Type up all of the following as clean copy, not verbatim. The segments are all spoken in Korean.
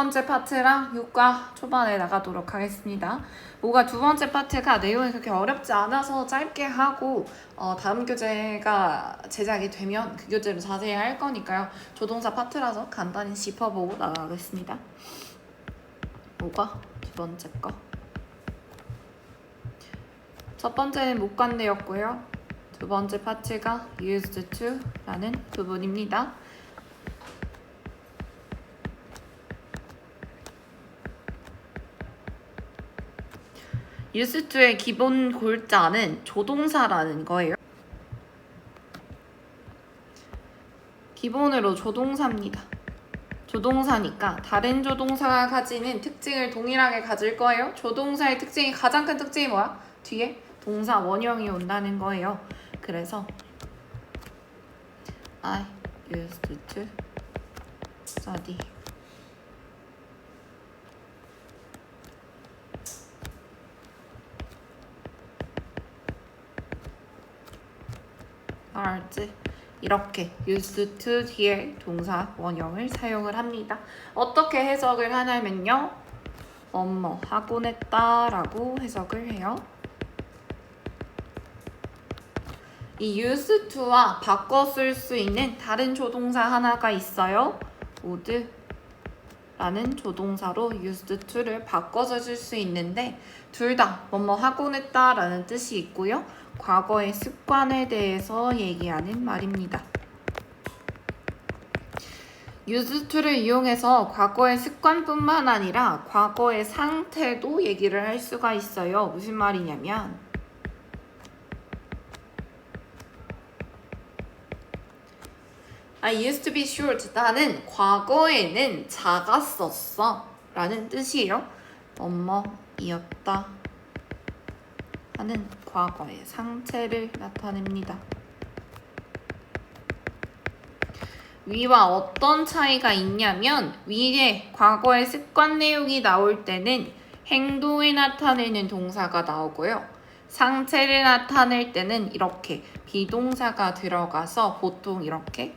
번째 파트랑 6과 초반에 나가도록 하겠습니다. 뭐가 두 번째 파트가 내용이 그렇게 어렵지 않아서 짧게 하고 다음 교재가 제작이 되면 그 교재로 자세히 할 거니까요. 조동사 파트라서 간단히 짚어보고 나가겠습니다. 뭐가 두 번째 거? 첫 번째는 목관대였고요. 두 번째 파트가 used to 라는 부분입니다. used to의 기본 골자는 조동사라는 거예요. 기본으로 조동사입니다. 조동사니까 다른 조동사가 가지는 특징을 동일하게 가질 거예요. 조동사의 특징이 가장 큰 특징이 뭐야? 뒤에 동사 원형이 온다는 거예요. 그래서 I used to study art 이렇게 used to 뒤에 동사 원형을 사용을 합니다. 어떻게 해석을 하냐면요. 뭐뭐 하곤 했다 라고 해석을 해요. 이 used to와 바꿔 쓸 수 있는 다른 조동사 하나가 있어요. would 라는 조동사로 used to를 바꿔서 쓸 수 있는데 둘 다 뭐뭐 하곤 했다 라는 뜻이 있고요. 과거의 습관에 대해서 얘기하는 말입니다. used to를 이용해서 과거의 습관뿐만 아니라 과거의 상태도 얘기를 할 수가 있어요. 무슨 말이냐면 I used to be short. 나는 과거에는 작았었어 라는 뜻이에요. 뭐뭐이었다 하는 과거의 상태를 나타냅니다. 위와 어떤 차이가 있냐면 위에 과거의 습관 내용이 나올 때는 행동을 나타내는 동사가 나오고요. 상태를 나타낼 때는 이렇게 비동사가 들어가서 보통 이렇게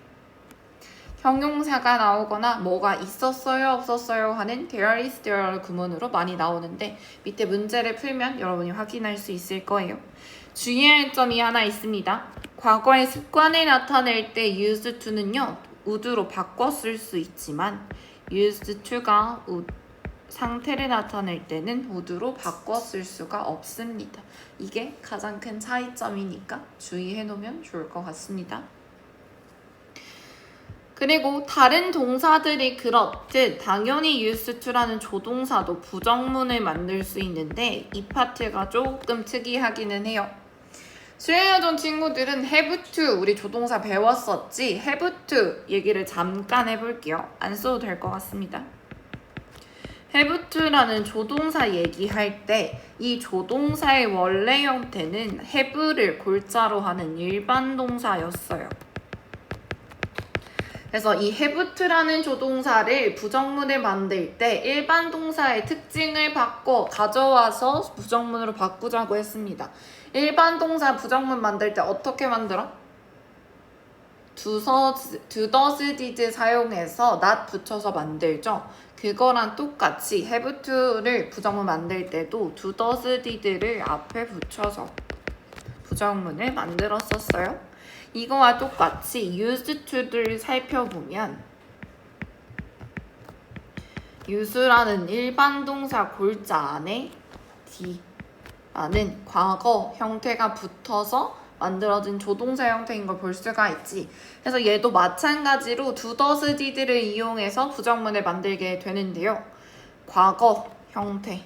형용사가 나오거나 뭐가 있었어요 없었어요 하는 there is there 구문으로 많이 나오는데 밑에 문제를 풀면 여러분이 확인할 수 있을 거예요. 주의할 점이 하나 있습니다. 과거의 습관을 나타낼 때 used to는요 would로 바꿔 쓸 수 있지만 used to가 상태를 나타낼 때는 would로 바꿔 쓸 수가 없습니다. 이게 가장 큰 차이점이니까 주의해 놓으면 좋을 것 같습니다. 그리고 다른 동사들이 그렇듯 당연히 used to라는 조동사도 부정문을 만들 수 있는데 이 파트가 조금 특이하기는 해요. 수행하던 친구들은 have to 우리 조동사 배웠었지 have to 얘기를 잠깐 해볼게요. 안 써도 될 것 같습니다. have to라는 조동사 얘기할 때 이 조동사의 원래 형태는 have를 골자로 하는 일반 동사였어요. 그래서 이 have to라는 조동사를 부정문을 만들 때 일반 동사의 특징을 바꿔 가져와서 부정문으로 바꾸자고 했습니다. 일반 동사 부정문 만들 때 어떻게 만들어? do, does, did 사용해서 not 붙여서 만들죠. 그거랑 똑같이 have to를 부정문 만들 때도 do, does, did를 앞에 붙여서 부정문을 만들었었어요. 이거와 똑같이 used to를 살펴보면 use라는 일반 동사 골자 안에 d라는 과거 형태가 붙어서 만들어진 조동사 형태인 걸 볼 수가 있지. 그래서 얘도 마찬가지로 do, does, did를 이용해서 부정문을 만들게 되는데요. 과거 형태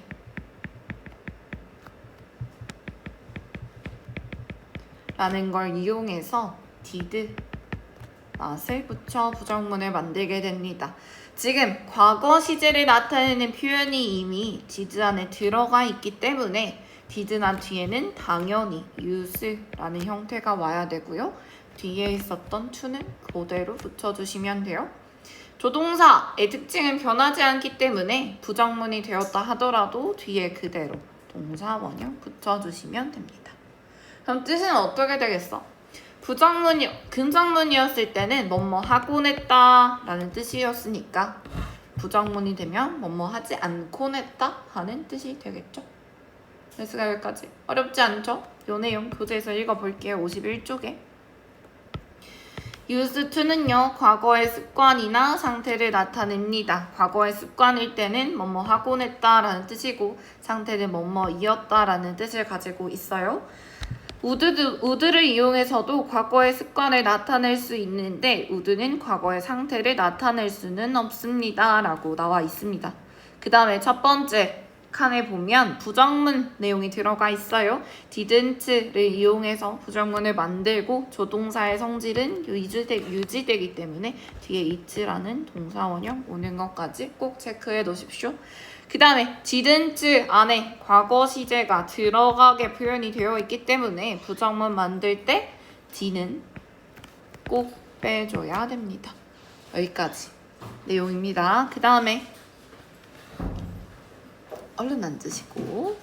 라는 걸 이용해서 did, not을 붙여 부정문을 만들게 됩니다. 지금 과거 시제를 나타내는 표현이 이미 did 안에 들어가 있기 때문에 did not 뒤에는 당연히 use라는 형태가 와야 되고요. 뒤에 있었던 to는 그대로 붙여주시면 돼요. 조동사의 특징은 변하지 않기 때문에 부정문이 되었다 하더라도 뒤에 그대로 동사 원형 붙여주시면 됩니다. 그럼 뜻은 어떻게 되겠어? 부정문이, 긍정문이었을 때는 뭐뭐 하곤 했다 라는 뜻이었으니까 부정문이 되면 뭐뭐 하지 않곤 했다 하는 뜻이 되겠죠. 그래서 여기까지 어렵지 않죠? 요 내용 교재에서 읽어볼게요. 51쪽에 used to는요 과거의 습관이나 상태를 나타냅니다. 과거의 습관일 때는 뭐뭐 하곤 했다라는 뜻이고 상태는 뭐뭐이었다라는 뜻을 가지고 있어요. would를 이용해서도 과거의 습관을 나타낼 수 있는데 would는 과거의 상태를 나타낼 수는 없습니다 라고 나와 있습니다. 그 다음에 첫 번째 칸에 보면 부정문 내용이 들어가 있어요. didn't를 이용해서 부정문을 만들고 조동사의 성질은 유지되기 때문에 뒤에 it라는 동사 원형 오는 것까지 꼭 체크해 놓으십시오. 그 다음에 didn't 안에 과거 시제가 들어가게 표현이 되어 있기 때문에 부정문 만들 때 d는 꼭 빼줘야 됩니다. 여기까지 내용입니다. 그 다음에 얼른 앉으시고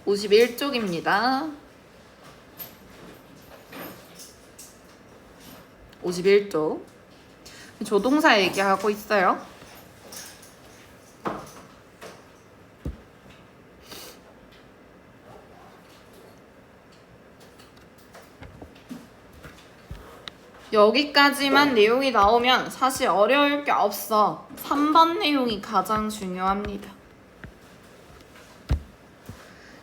(51쪽입니다) 51쪽 조동사 얘기하고 있어요. 여기까지만 내용이 나오면 사실 어려울 게 없어. 3번 내용이 가장 중요합니다.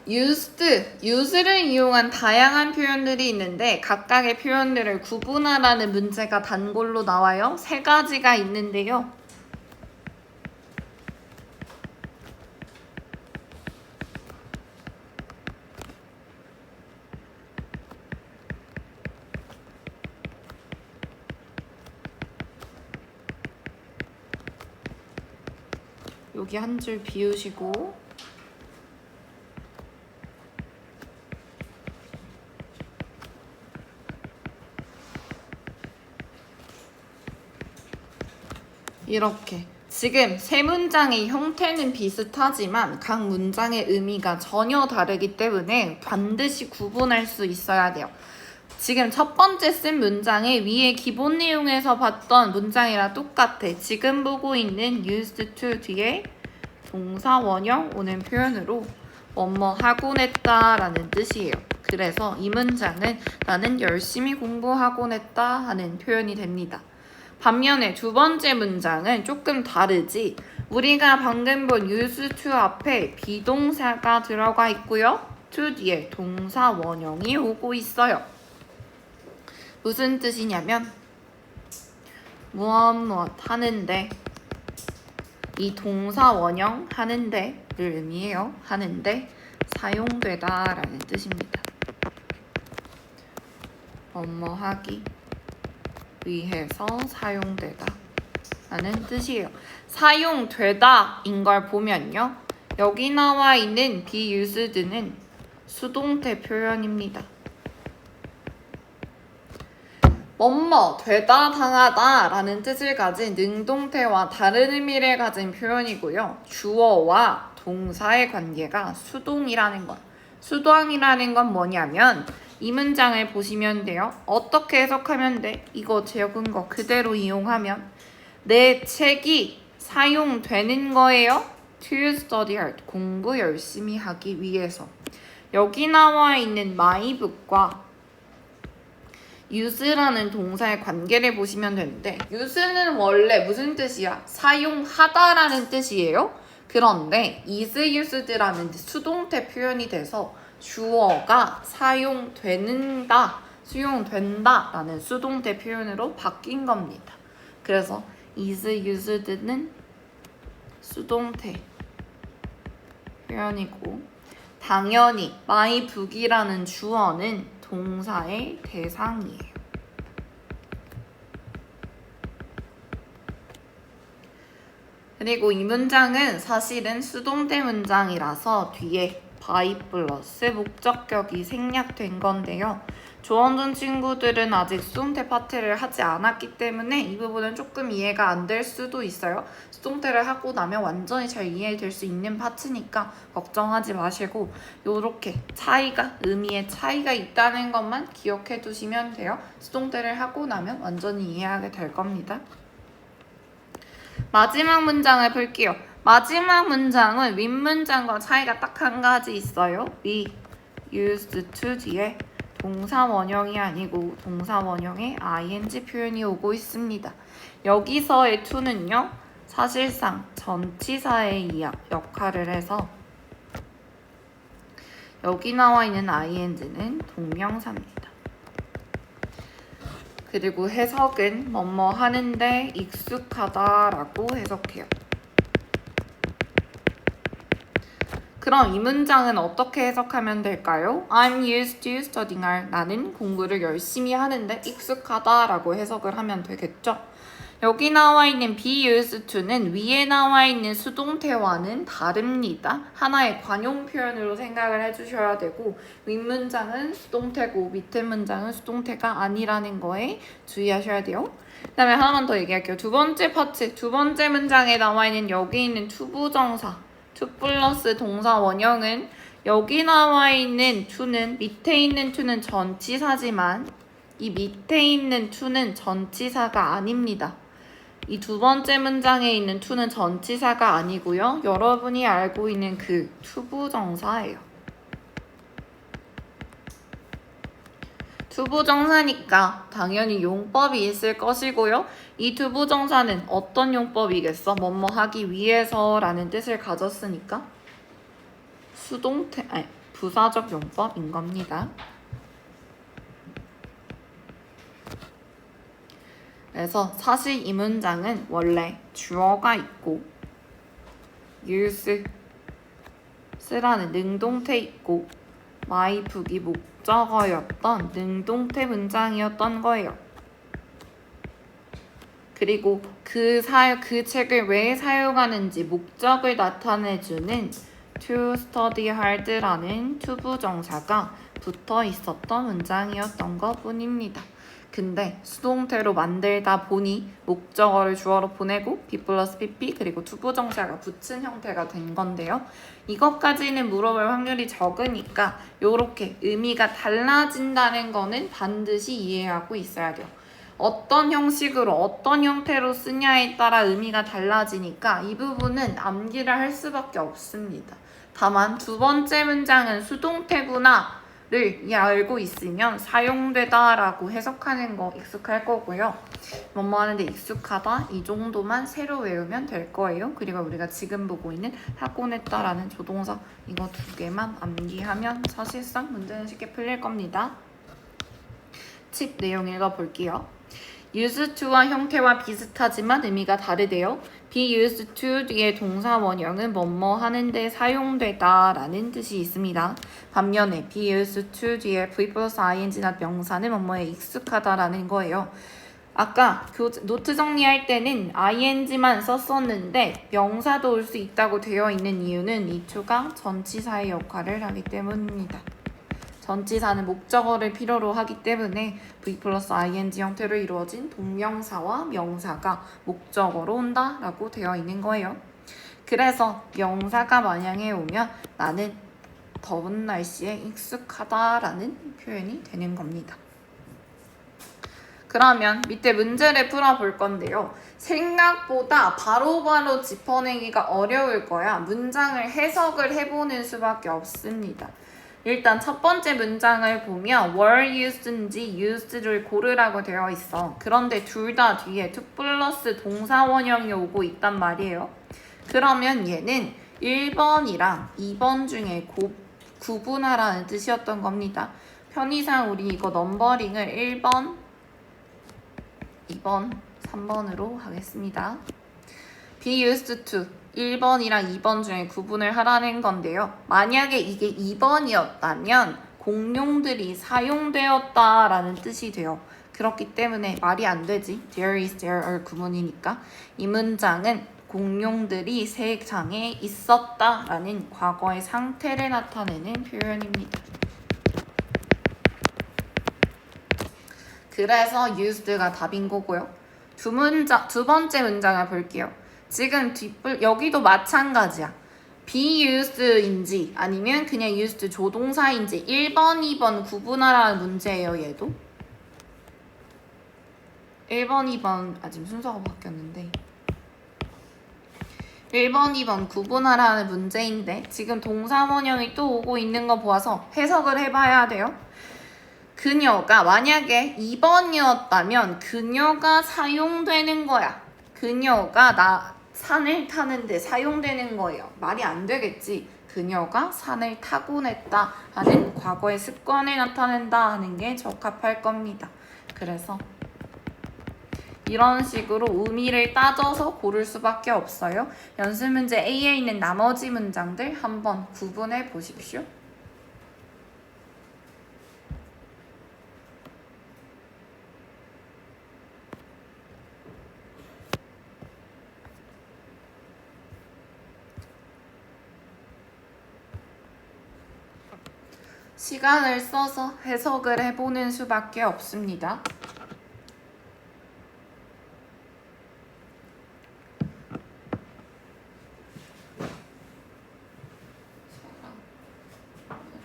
use를 이용한 다양한 표현들이 있는데 각각의 표현들을 구분하라는 문제가 단골로 나와요. 3가지가 있는데요. 여기 한 줄 비우시고 이렇게 지금 세 문장의 형태는 비슷하지만 각 문장의 의미가 전혀 다르기 때문에 반드시 구분할 수 있어야 돼요. 지금 첫 번째 쓴 문장의 위에 기본 내용에서 봤던 문장이랑 똑같아. 지금 보고 있는 used to 뒤에 동사 원형 오는 표현으로 뭐뭐 하곤 했다 라는 뜻이에요. 그래서 이 문장은 나는 열심히 공부하곤 했다 하는 표현이 됩니다. 반면에 두 번째 문장은 조금 다르지. 우리가 방금 본 used to 앞에 비동사가 들어가 있고요. to 뒤에 동사 원형이 오고 있어요. 무슨 뜻이냐면 무엇 하는데 이 동사 원형 하는데를 의미해요. 하는데 사용되다 라는 뜻입니다. 뭐뭐 하기 위해서 사용되다 라는 뜻이에요. 사용되다 인 걸 보면요. 여기 나와 있는 be used는 수동태 표현입니다. 뭐뭐 되다 당하다 라는 뜻을 가진 능동태와 다른 의미를 가진 표현이고요. 주어와 동사의 관계가 수동이라는 것. 수동이라는 건 뭐냐면 이 문장을 보시면 돼요. 어떻게 해석하면 돼? 이거 적은 거 그대로 이용하면 내 책이 사용되는 거예요. To study hard. 공부 열심히 하기 위해서. 여기 나와 있는 my book과 use라는 동사의 관계를 보시면 되는데 use는 원래 무슨 뜻이야? 사용하다라는 뜻이에요. 그런데 is used라는 수동태 표현이 돼서 주어가 사용된다 라는 수동태 표현으로 바뀐 겁니다. 그래서 is used는 수동태 표현이고 당연히 my book이라는 주어는 동사의 대상이에요. 그리고 이 문장은 사실은 수동태 문장이라서 뒤에 by 플러스 목적격이 생략된 건데요. 조원준 친구들은 아직 수동태 파트를 하지 않았기 때문에 이 부분은 조금 이해가 안 될 수도 있어요. 수동태를 하고 나면 완전히 잘 이해될 수 있는 파트니까 걱정하지 마시고 요렇게 차이가, 의미의 차이가 있다는 것만 기억해 두시면 돼요. 수동태를 하고 나면 완전히 이해하게 될 겁니다. 마지막 문장을 볼게요. 마지막 문장은 윗문장과 차이가 딱 한 가지 있어요. We used to 뒤에 동사 원형이 아니고 동사 원형에 ing 표현이 오고 있습니다. 여기서의 to는요. 사실상 전치사의 역할을 해서 여기 나와 있는 ing는 동명사입니다. 그리고 해석은 뭐뭐 하는데 익숙하다라고 해석해요. 그럼 이 문장은 어떻게 해석하면 될까요? I'm used to studying hard. 나는 공부를 열심히 하는데 익숙하다라고 해석을 하면 되겠죠? 여기 나와 있는 be used to는 위에 나와 있는 수동태와는 다릅니다. 하나의 관용 표현으로 생각을 해주셔야 되고 윗문장은 수동태고 밑에 문장은 수동태가 아니라는 거에 주의하셔야 돼요. 그 다음에 하나만 더 얘기할게요. 두 번째 파트, 두 번째 문장에 나와 있는 여기 있는 투부정사 to 플러스 동사 원형은 여기 나와 있는 to는 밑에 있는 to는 전치사지만 이 밑에 있는 to는 전치사가 아닙니다. 이 두 번째 문장에 있는 to는 전치사가 아니고요. 여러분이 알고 있는 그 투부정사예요. 투부정사니까 당연히 용법이 있을 것이고요. 이 투부정사는 어떤 용법이겠어? 뭐뭐 하기 위해서 라는 뜻을 가졌으니까 부사적 용법인 겁니다. 그래서 사실 이 문장은 원래 주어가 있고 use, 쓰라는 능동태 있고 my 북이 목적어였던 능동태 문장이었던 거예요. 그리고 그 책을 왜 사용하는지 목적을 나타내주는 to study hard라는 투부정사가 붙어 있었던 문장이었던 것 뿐입니다. 근데 수동태로 만들다 보니 목적어를 주어로 보내고 be 플러스 pp 그리고 투부정사가 붙은 형태가 된 건데요. 이것까지는 물어볼 확률이 적으니까 이렇게 의미가 달라진다는 거는 반드시 이해하고 있어야 돼요. 어떤 형식으로 어떤 형태로 쓰냐에 따라 의미가 달라지니까 이 부분은 암기를 할 수밖에 없습니다. 다만 두 번째 문장은 수동태구나 를 알고 있으면 사용되다라고 해석하는 거 익숙할 거고요. 뭐뭐 하는데 익숙하다 이 정도만 새로 외우면 될 거예요. 그리고 우리가 지금 보고 있는 하곤 했다라는 조동사 이거 두 개만 암기하면 사실상 문제는 쉽게 풀릴 겁니다. 팁 내용 읽어볼게요. used to와 형태와 비슷하지만 의미가 다르대요. be used to 뒤에 동사 원형은 뭐뭐 하는데 사용되다 라는 뜻이 있습니다. 반면에 be used to 뒤에 v 플러스 ing나 명사는 뭐뭐에 익숙하다 라는 거예요. 아까 노트 정리할 때는 ing만 썼었는데 명사도 올 수 있다고 되어 있는 이유는 이 to가 전치사의 역할을 하기 때문입니다. 전치사는 목적어를 필요로 하기 때문에 V 플러스 ing 형태로 이루어진 동명사와 명사가 목적어로 온다라고 되어 있는 거예요. 그래서 명사가 만약에 오면 나는 더운 날씨에 익숙하다라는 표현이 되는 겁니다. 그러면 밑에 문제를 풀어볼 건데요. 생각보다 바로바로 짚어내기가 어려울 거야. 문장을 해석을 해보는 수밖에 없습니다. 일단 첫 번째 문장을 보면 were used인지 used를 고르라고 되어 있어. 그런데 둘 다 뒤에 to 플러스 동사 원형이 오고 있단 말이에요. 그러면 얘는 1번이랑 2번 중에 구분하라는 뜻이었던 겁니다. 편의상 우리 이거 넘버링을 1번, 2번, 3번으로 하겠습니다. be used to 1번이랑 2번 중에 구분을 하라는 건데요. 만약에 이게 2번이었다면 공용들이 사용되었다라는 뜻이 돼요. 그렇기 때문에 말이 안 되지. There is, there are 구문이니까. 이 문장은 공용들이 세 장에 있었다라는 과거의 상태를 나타내는 표현입니다. 그래서 used가 답인 거고요. 두 번째 문장을 볼게요. 지금 여기도 마찬가지야. be used인지 아니면 그냥 used 조동사인지 1번, 2번 구분하라는 문제예요. 얘도 1번, 2번 지금 순서가 바뀌었는데 1번, 2번 구분하라는 문제인데 지금 동사원형이 또 오고 있는 거 보아서 해석을 해봐야 돼요. 그녀가 만약에 2번이었다면 그녀가 사용되는 거야. 그녀가 산을 타는데 사용되는 거예요. 말이 안 되겠지. 그녀가 산을 타곤 했다 하는 과거의 습관을 나타낸다 하는 게 적합할 겁니다. 그래서 이런 식으로 의미를 따져서 고를 수밖에 없어요. 연습 문제 A에 있는 나머지 문장들 한번 구분해 보십시오. 시간을 써서 해석을 해보는 수밖에 없습니다.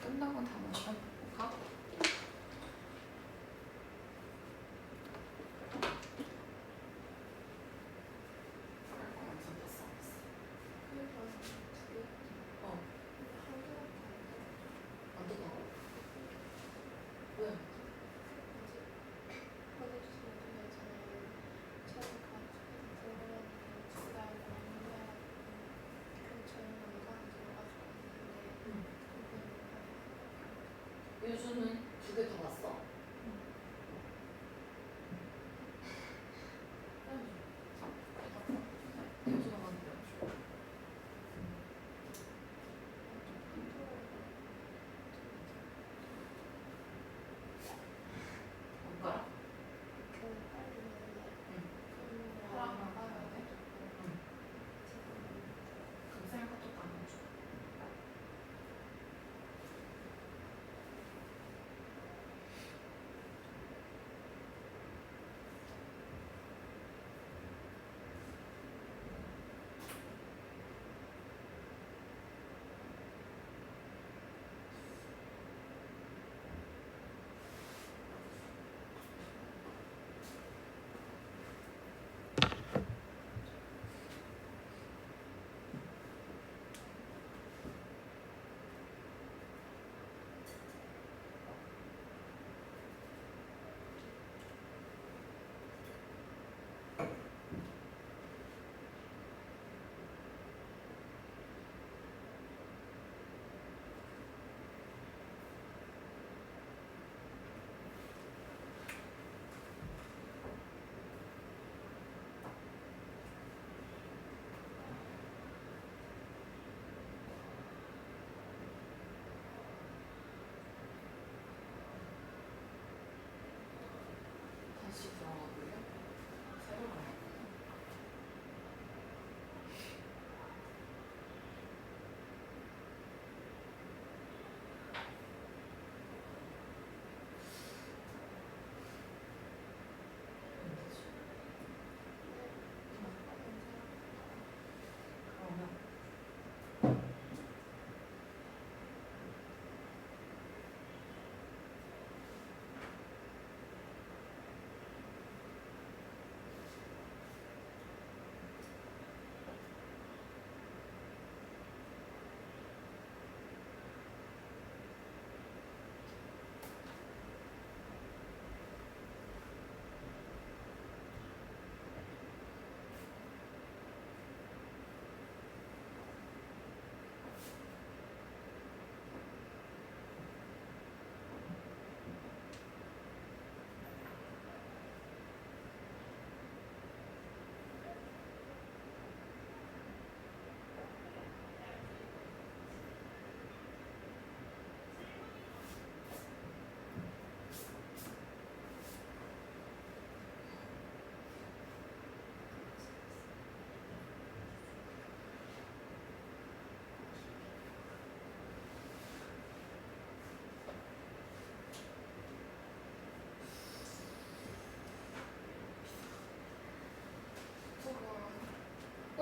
끝나고 다 마셔볼까? 요즘은 2개 더 봤어?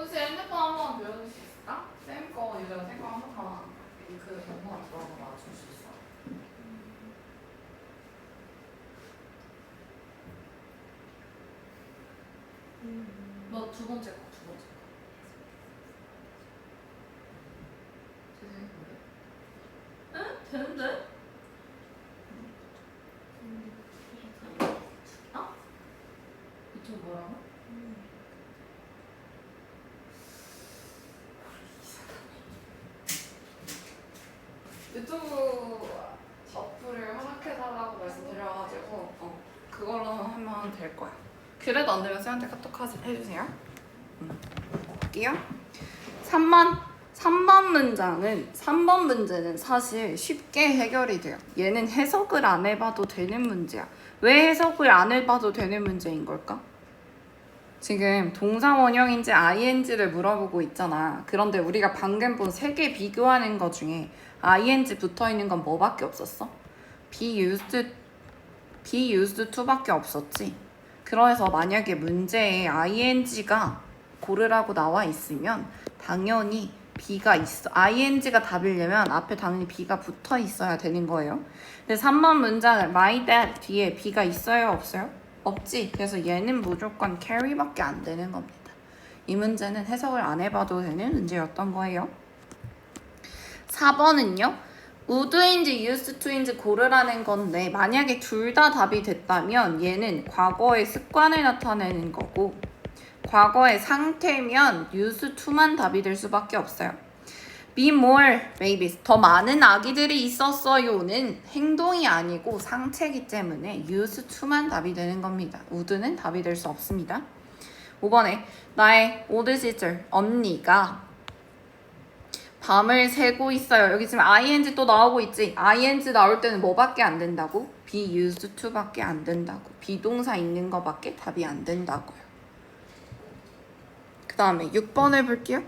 혹시 핸드폰 한번 빌려줄 수 있을까? 쌤 거 이제 생각 한 번만 그 영상 들어가서 맞출 수 있어? 너 두 번째 거, 두 번째 거. 응? 되는데? 어? 이쪽 뭐라고? 유튜브 어플을 허락해달라고 말씀드려가지고 그걸로 하면 될 거야. 그래도 안 되면 쌤한테 카톡 해주세요. 볼게요. 3번 문제는 사실 쉽게 해결이 돼요. 얘는 해석을 안 해봐도 되는 문제야. 왜 해석을 안 해봐도 되는 문제인 걸까? 지금 동사 원형인지 ing를 물어보고 있잖아. 그런데 우리가 방금 본 3개 비교하는 거 중에 ing 붙어있는 건 뭐밖에 없었어? be used to밖에 없었지. 그래서 만약에 문제에 ing가 고르라고 나와 있으면 당연히 be가 있어. ing가 답이려면 앞에 당연히 be가 붙어 있어야 되는 거예요. 근데 3번 문장은 my dad 뒤에 be가 있어요? 없어요? 없지. 그래서 얘는 무조건 carry밖에 안 되는 겁니다. 이 문제는 해석을 안 해봐도 되는 문제였던 거예요. 4번은요. would인지 used to인지 고르라는 건데 만약에 둘 다 답이 됐다면 얘는 과거의 습관을 나타내는 거고 과거의 상태면 used to만 답이 될 수밖에 없어요. be more babies, 더 많은 아기들이 있었어요는 행동이 아니고 상태이기 때문에 used to만 답이 되는 겁니다. would는 답이 될 수 없습니다. 5번에 나의 older sister, 언니가 밤을 새고 있어요. 여기 지금 ing 또 나오고 있지? ing 나올 때는 뭐밖에 안 된다고? be used to밖에 안 된다고. 비동사 있는 거밖에 답이 안 된다고요. 그 다음에 6번을 볼게요.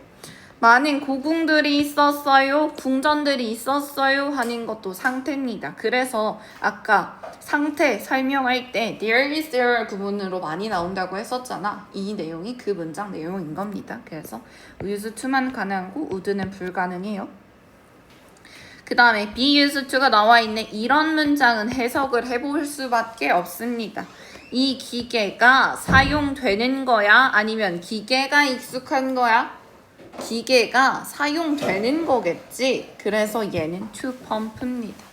많은 고궁들이 있었어요. 궁전들이 있었어요. 하는 것도 상태입니다. 그래서 아까 상태 설명할 때 there is there 구문으로 많이 나온다고 했었잖아. 이 내용이 그 문장 내용인 겁니다. 그래서 used to만 가능하고 would는 불가능해요. 그 다음에 be used to가 나와 있는 이런 문장은 해석을 해볼 수밖에 없습니다. 이 기계가 사용되는 거야? 아니면 기계가 익숙한 거야? 기계가 사용되는 거겠지. 그래서 얘는 to pump입니다.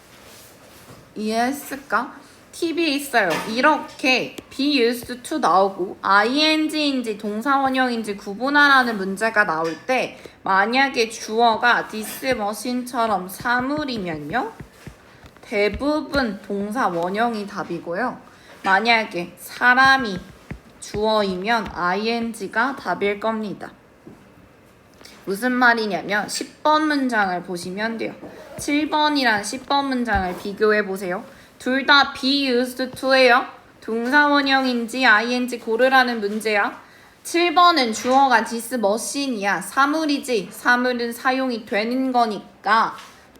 이해했을까? 팁이 있어요. 이렇게 be used to 나오고 ing인지 동사원형인지 구분하라는 문제가 나올 때 만약에 주어가 this machine처럼 사물이면요. 대부분 동사원형이 답이고요. 만약에 사람이 주어이면 ing가 답일 겁니다. 무슨 말이냐면 10번 문장을 보시면 돼요. 7번이랑 10번 문장을 비교해 보세요. 둘 다 be used to예요. 동사원형인지 ing 고르라는 문제야. 7번은 주어가 this machine이야. 사물이지. 사물은 사용이 되는 거니까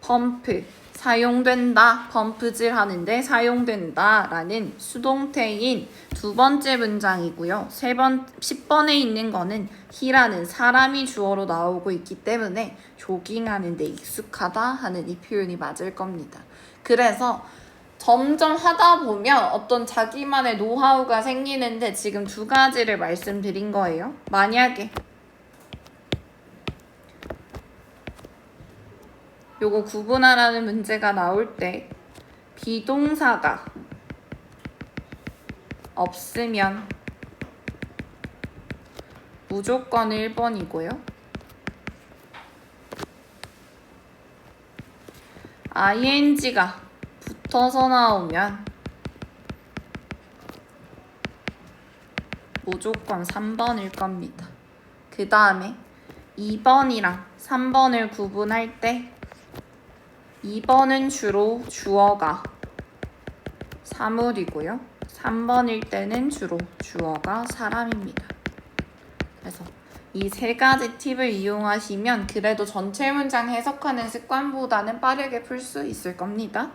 pump 사용된다. 펌프질 하는데 사용된다 라는 수동태인 두 번째 문장이고요. 10번에 있는 거는 he라는 사람이 주어로 나오고 있기 때문에 조깅하는데 익숙하다 하는 이 표현이 맞을 겁니다. 그래서 점점 하다 보면 어떤 자기만의 노하우가 생기는데 지금 두 가지를 말씀드린 거예요. 만약에 요거 구분하라는 문제가 나올 때 비동사가 없으면 무조건 1번이고요. ing가 붙어서 나오면 무조건 3번일 겁니다. 그 다음에 2번이랑 3번을 구분할 때 2번은 주로 주어가 사물이고요. 3번일 때는 주로 주어가 사람입니다. 그래서 이 세 가지 팁을 이용하시면 그래도 전체 문장 해석하는 습관보다는 빠르게 풀 수 있을 겁니다.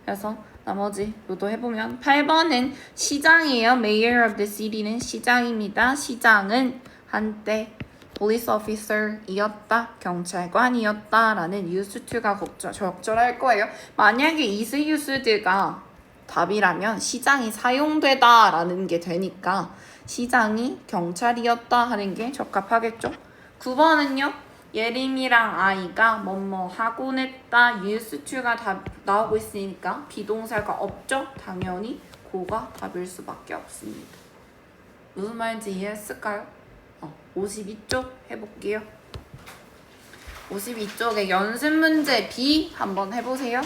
그래서 나머지 요도 해보면 8번은 시장이에요. Mayor of the city는 시장입니다. 시장은 한때 police officer이었다, 경찰관이었다라는 used to가 적절할 거예요. 만약에 is used가 답이라면 시장이 사용되다라는 게 되니까 시장이 경찰이었다 하는 게 적합하겠죠. 9번은요. 예림이랑 아이가 뭐뭐 하곤 했다. used to가 다 나오고 있으니까 비동사가 없죠. 당연히 고가 답일 수밖에 없습니다. 무슨 말인지 이해했을까요? 52쪽 해볼게요. 52쪽에 연습 문제 B 한번 해보세요.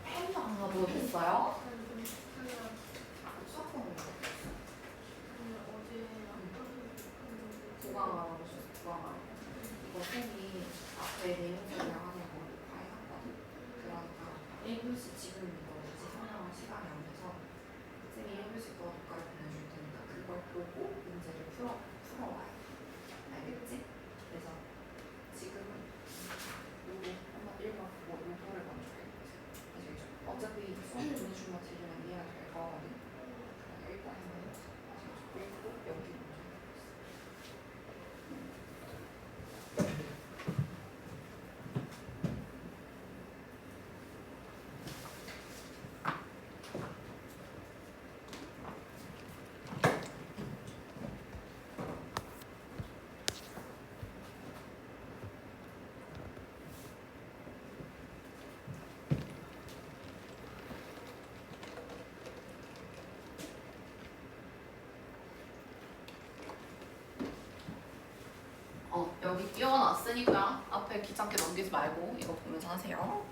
펜도 안 가져오셨어요? 이거 펜이 앞에 내용들 나가는 거 다 해놨거든. 그러니까 1교시 지금 이거 설명할 시간이 안 돼서 쌤이 1교시 거 녹화를 보내줄 테니까 그걸 보고 문제를 풀어와요. 알겠지? 그래서 지금은 요거 한번 읽어보고 요거를 먼저 해보세요. 아시겠죠? 어차피 수업 보내주면 들으면 이해가 될 거거든. 일단 한번 해보세요. 아시겠죠? 읽고 여기 먼저 해보세요. 여기 띄워놨으니까 앞에 귀찮게 넘기지 말고 이거 보면서 하세요.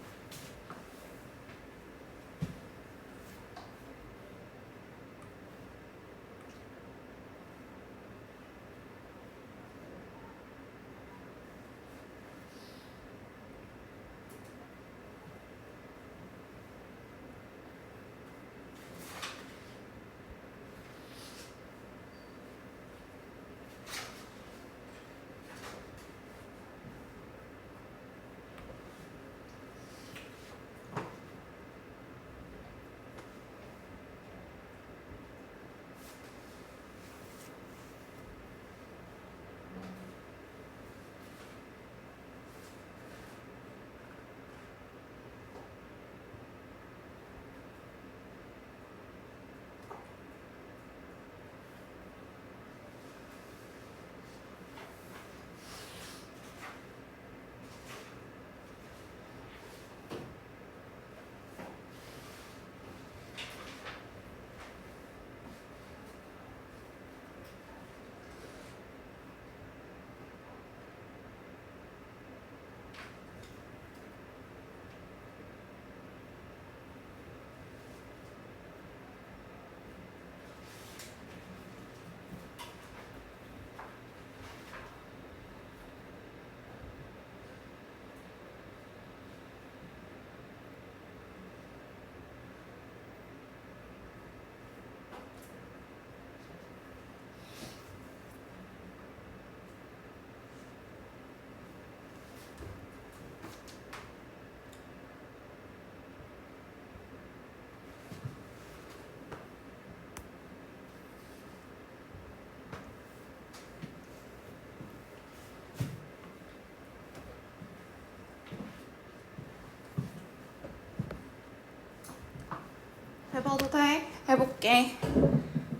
해봐도 돼? 해볼게.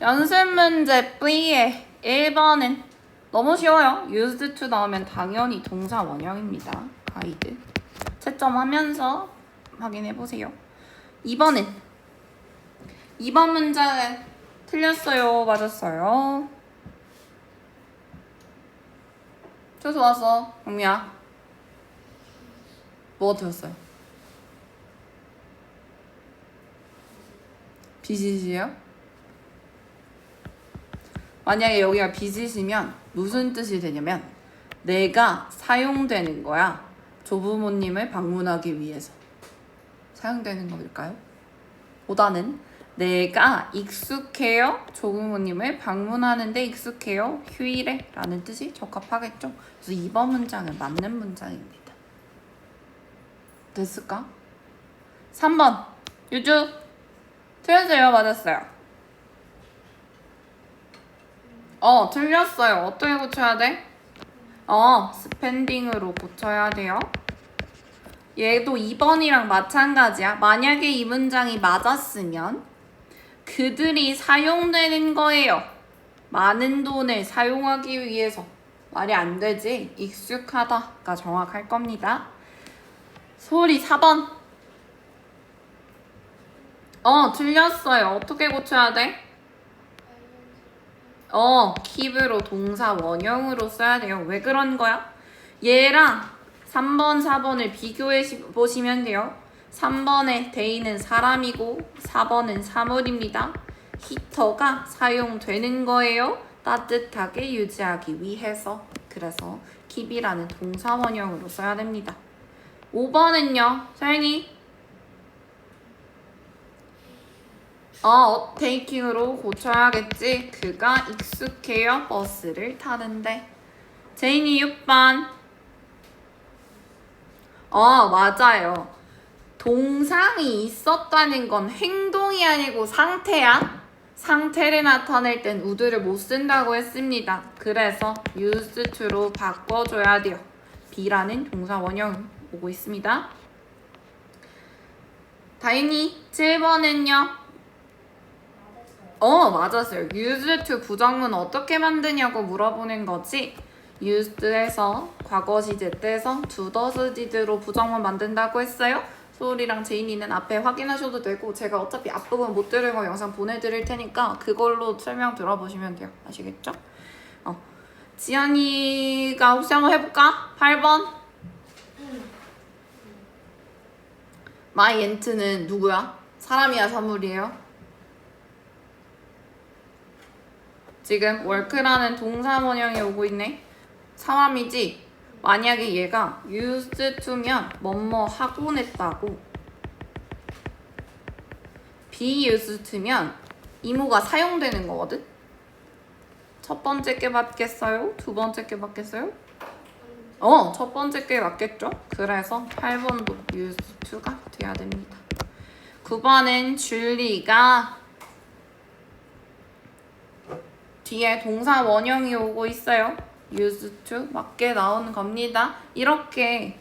연습 문제 B의 1번은 너무 쉬워요. used to 나오면 당연히 동사 원형입니다. 가이드. 채점하면서 확인해보세요. 2번은 2번 문제는 틀렸어요? 맞았어요? 최소 왔어. 영미야. 뭐가 틀렸어요? 비짓이에요? 만약에 여기가 비짓이면 무슨 뜻이 되냐면 내가 사용되는 거야. 조부모님을 방문하기 위해서 사용되는 걸까요? 보다는 내가 익숙해요. 조부모님을 방문하는데 익숙해요. 휴일에 라는 뜻이 적합하겠죠. 그래서 2번 문장은 맞는 문장입니다. 됐을까? 3번 유주 틀렸어요? 맞았어요? 틀렸어요. 어떻게 고쳐야 돼? 스펜딩으로 고쳐야 돼요. 얘도 2번이랑 마찬가지야. 만약에 이 문장이 맞았으면 그들이 사용되는 거예요. 많은 돈을 사용하기 위해서. 말이 안 되지. 익숙하다가 정확할 겁니다. 소리 4번. 틀렸어요. 어떻게 고쳐야 돼? keep으로 동사 원형으로 써야 돼요. 왜 그런 거야? 얘랑 3번, 4번을 비교해 보시면 돼요. 3번의 they는 사람이고 4번은 사물입니다. 히터가 사용되는 거예요. 따뜻하게 유지하기 위해서. 그래서 keep이라는 동사 원형으로 써야 됩니다. 5번은요. 서연이 taking으로 고쳐야겠지. 그가 익숙해요. 버스를 타는데. 제인이 6번. 맞아요. 동상이 있었다는 건 행동이 아니고 상태야. 상태를 나타낼 땐 would를 못 쓴다고 했습니다. 그래서 used to로 바꿔줘야 돼요. B라는 동사 원형 오고 있습니다. 다인이 7번은요. 맞았어요. used to 부정문 어떻게 만드냐고 물어보는 거지. used에서 과거 시제 때에서 to does did로 부정문 만든다고 했어요. 소울이랑 제인이는 앞에 확인하셔도 되고 제가 어차피 앞부분 못 들은 거 영상 보내드릴 테니까 그걸로 설명 들어보시면 돼요. 아시겠죠? 지연이가 혹시 한번 해볼까? 8번. my aunt는 누구야? 사람이야 사물이에요? 지금 work라는 동사 원형이 오고 있네. 사람이지? 만약에 얘가 used to면 뭐뭐 하곤 했다고 be used to면 이모가 사용되는 거거든? 첫 번째 게 맞겠어요? 두 번째 게 맞겠어요? 첫 번째 게 맞겠죠? 그래서 8번도 used to가 돼야 됩니다. 9번은 줄리가 뒤에 동사 원형이 오고 있어요. used to 맞게 나오는 겁니다. 이렇게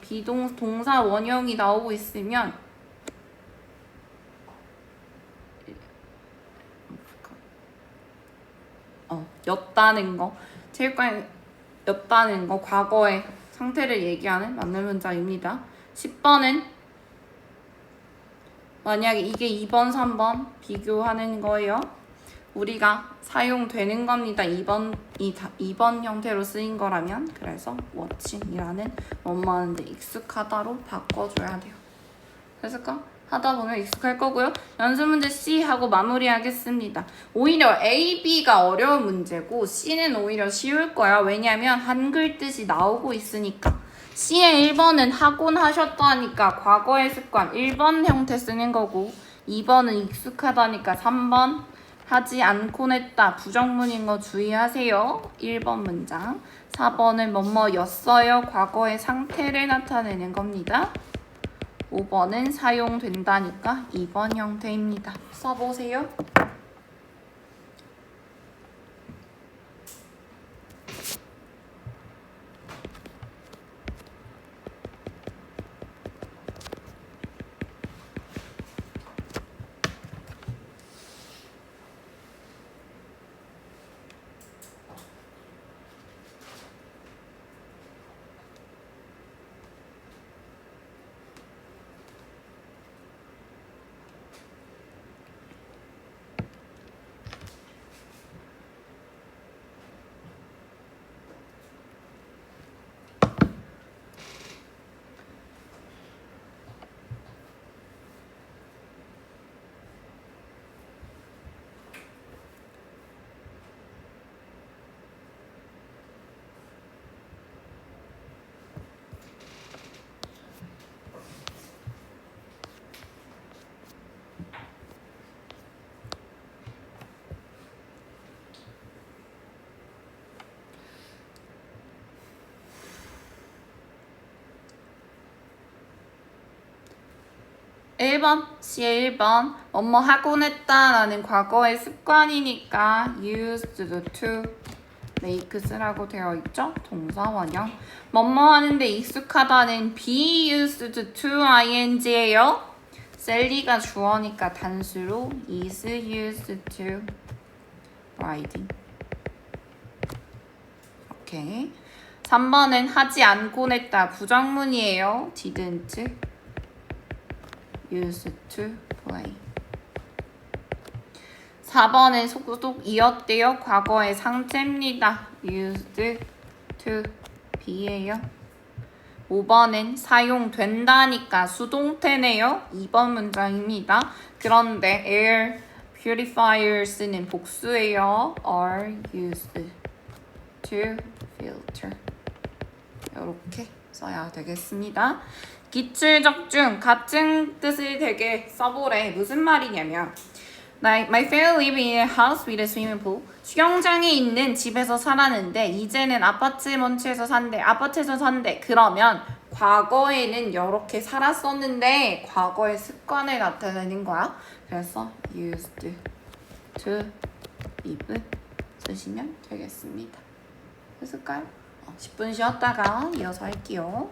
동사 원형이 나오고 있으면 였다는 거 체육관에 였다는 거 과거의 상태를 얘기하는 맞는 문장입니다. 10번은 만약에 이게 2번, 3번 비교하는 거예요. 우리가 사용되는 겁니다. 2번 형태로 쓰인 거라면 그래서 watching이라는 뭐뭐 하는데 익숙하다로 바꿔줘야 돼요. 됐을까? 하다 보면 익숙할 거고요. 연습 문제 C 하고 마무리하겠습니다. 오히려 A, B가 어려운 문제고 C는 오히려 쉬울 거야. 왜냐면 한글 뜻이 나오고 있으니까. C의 1번은 하곤 하셨다니까 과거의 습관 1번 형태 쓰는 거고 2번은 익숙하다니까 3번 하지 않곤 했다. 부정문인 거 주의하세요. 1번 문장. 4번은 뭐뭐였어요. 과거의 상태를 나타내는 겁니다. 5번은 사용된다니까 2번 형태입니다. 써보세요. 1번, C의 1번. 뭐뭐 하곤 했다라는 과거의 습관이니까 used to make 쓰라고 되어 있죠? 동사 원형. 뭐뭐 하는데 익숙하다는 be used to ing예요. 셀리가 주어니까 단수로 is used to riding. 오케이. 3번은 하지 않곤 했다. 부정문이에요. didn't used to play. 4번은 소속이었대요. 과거의 상태입니다. used to be예요. 5번은 사용된다니까 수동태네요. 2번 문장입니다. 그런데 air purifiers는 복수예요. are used to filter. 이렇게 써야 되겠습니다. 기출적중 같은 뜻을 되게 써보래. 무슨 말이냐면 My family live in a house with a swimming pool. 수영장이 있는 집에서 살았는데 이제는 아파트먼트에서 산대. 아파트에서 산대. 그러면 과거에는 이렇게 살았었는데 과거의 습관을 나타내는 거야. 그래서 used to live 쓰시면 되겠습니다. 됐을까요? 10분 쉬었다가 이어서 할게요.